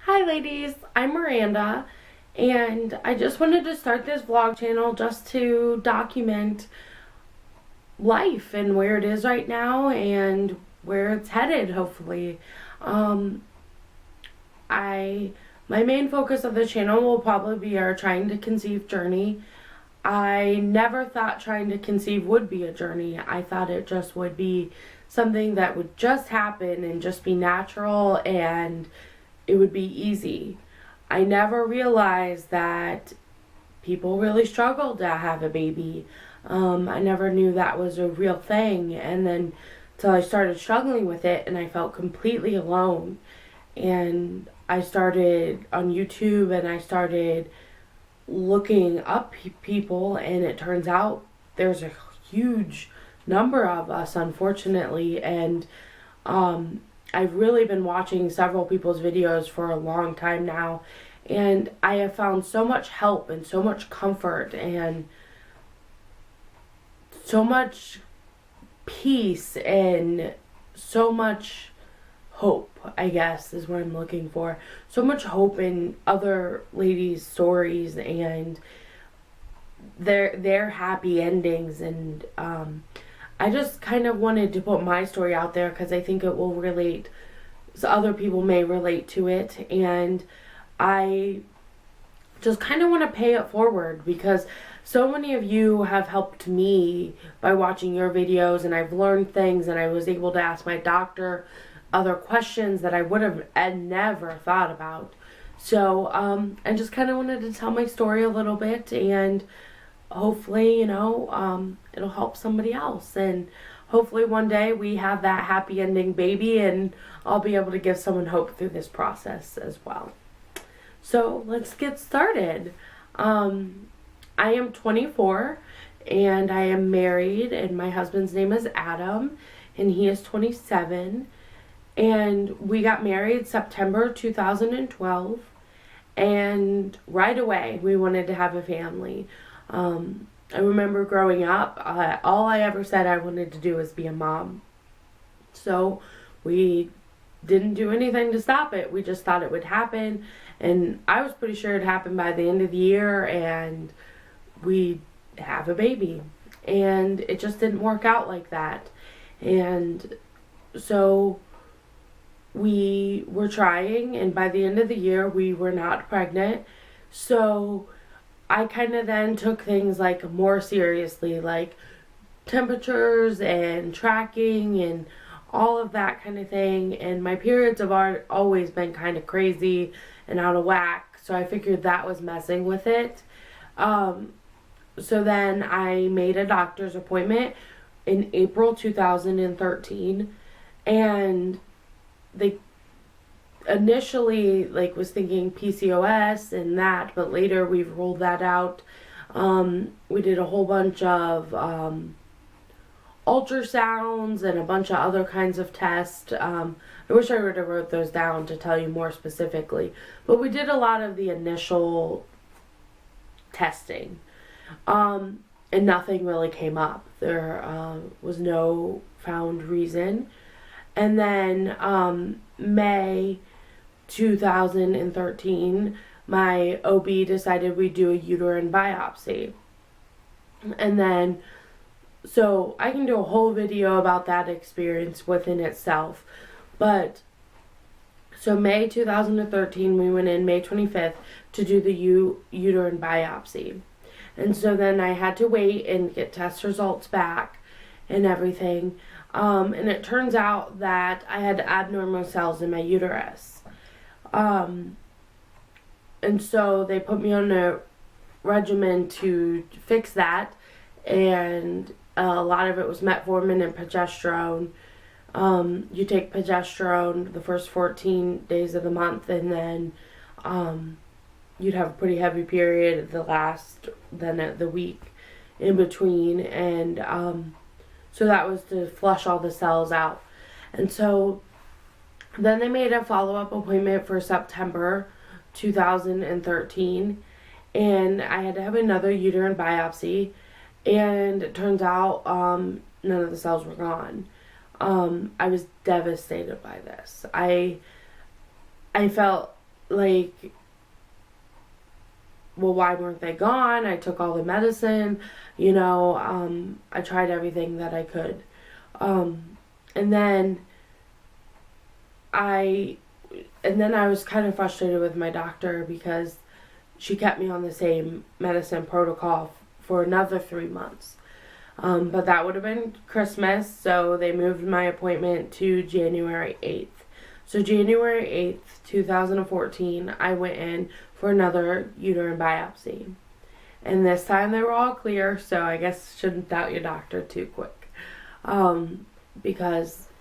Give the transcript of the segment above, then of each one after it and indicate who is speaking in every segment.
Speaker 1: Hi ladies, I'm Miranda, and I just wanted to start this vlog channel just to document life and where it is right now and where it's headed, hopefully. Um, I my main focus of the channel will probably be our trying to conceive journey. I never thought trying to conceive would be a journey. I thought it just would be something that would just happen and just be natural and it would be easy. I never realized that people really struggle to have a baby. I never knew that was a real thing. And then till I started struggling with it and I felt completely alone. And I started on YouTube and I started looking up people, and it turns out there's a huge number of us, unfortunately. And I've really been watching several people's videos for a long time now, and I have found so much help and so much comfort and so much peace and so much hope, I guess is what I'm looking for. So much hope in other ladies' stories and their happy endings, and I just kind of wanted to put my story out there because I think it will relate, so other people may relate to it, and I just kind of want to pay it forward because so many of you have helped me by watching your videos, and I've learned things, and I was able to ask my doctor other questions that I would have never thought about. So I just kind of wanted to tell my story a little bit, and hopefully, it'll help somebody else. And hopefully one day we have that happy ending baby and I'll be able to give someone hope through this process as well. So let's get started. I am 24 and I am married, and my husband's name is Adam and he is 27. And we got married September 2012, and right away we wanted to have a family. I remember growing up, all I ever said I wanted to do was be a mom. So we didn't do anything to stop it. We just thought it would happen. And I was pretty sure it'd happen by the end of the year and we'd have a baby. And it just didn't work out like that. And so we were trying, and by the end of the year we were not pregnant. So I kind of then took things like more seriously, like temperatures and tracking and all of that kind of thing. And my periods have always been kind of crazy and out of whack, so I figured that was messing with it. So then I made a doctor's appointment in April 2013, and they initially was thinking PCOS and that, but later we've ruled that out. We did a whole bunch of ultrasounds and a bunch of other kinds of tests. I wish I would have wrote those down to tell you more specifically, but we did a lot of the initial testing, and nothing really came up. There was no found reason. And then May 2013, my OB decided we'd do a uterine biopsy. And then, so I can do a whole video about that experience within itself. But, so May 2013, we went in May 25th to do the uterine biopsy. And so then I had to wait and get test results back and everything. And it turns out that I had abnormal cells in my uterus. And so they put me on a regimen to fix that. And a lot of it was metformin and progesterone. You take progesterone the first 14 days of the month, and then you'd have a pretty heavy period the week in between. And so that was to flush all the cells out. And so then they made a follow-up appointment for September 2013. And I had to have another uterine biopsy. And it turns out none of the cells were gone. I was devastated by this. I felt like, well, why weren't they gone? I took all the medicine, I tried everything that I could. And then I was kind of frustrated with my doctor because she kept me on the same medicine protocol for another 3 months. But that would have been Christmas, so they moved my appointment to January 8th. So January 8th, 2014, I went in for another uterine biopsy. And this time they were all clear, so I guess shouldn't doubt your doctor too quick. And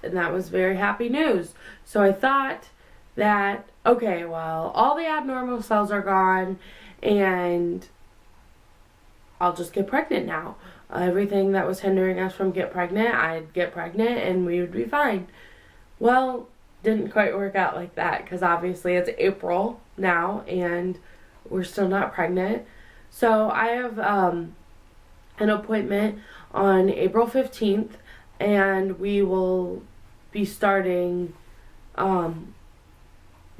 Speaker 1: that was very happy news. So I thought that, okay, well, all the abnormal cells are gone, and I'll just get pregnant now. Everything that was hindering us from get pregnant, I'd get pregnant and we would be fine. Well, didn't quite work out like that, because obviously it's April now and we're still not pregnant. So I have an appointment on April 15th, and we will be starting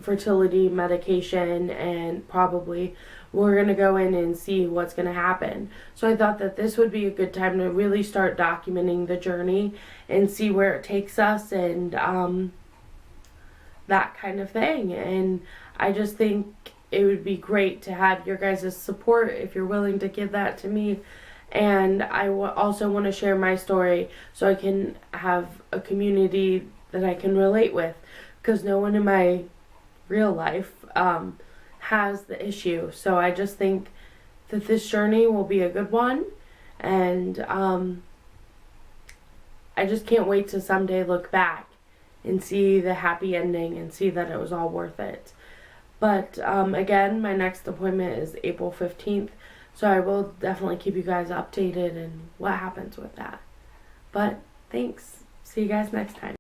Speaker 1: fertility medication, and probably we're going to go in and see what's going to happen. So I thought that this would be a good time to really start documenting the journey and see where it takes us, and that kind of thing. And I just think it would be great to have your guys' support if you're willing to give that to me. And I also want to share my story so I can have a community that I can relate with, because no one in my real life has the issue. So I just think that this journey will be a good one, and I just can't wait to someday look back and see the happy ending and see that it was all worth it. But again, my next appointment is April 15th, so I will definitely keep you guys updated and what happens with that. But thanks. See you guys next time.